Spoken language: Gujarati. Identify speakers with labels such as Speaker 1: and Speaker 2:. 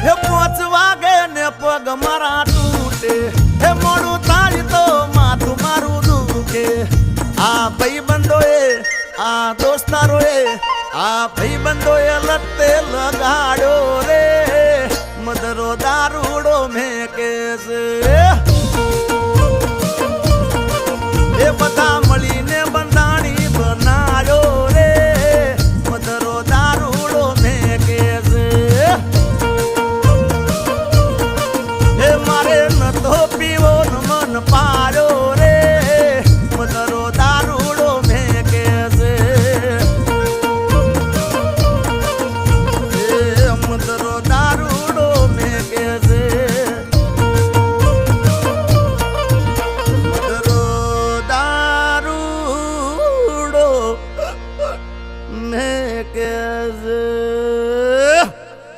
Speaker 1: હે 5 વાગે ને પગ મારા તૂટે, હે મોડું થાય તો માથું મારું દુખે. આ ભાઈબંધોએ, આ દોસ્તારોએ, આ ભાઈબંધોએ લતે લગાડ્યો રે, મદરો દારૂડો મેં કે છે એ બધા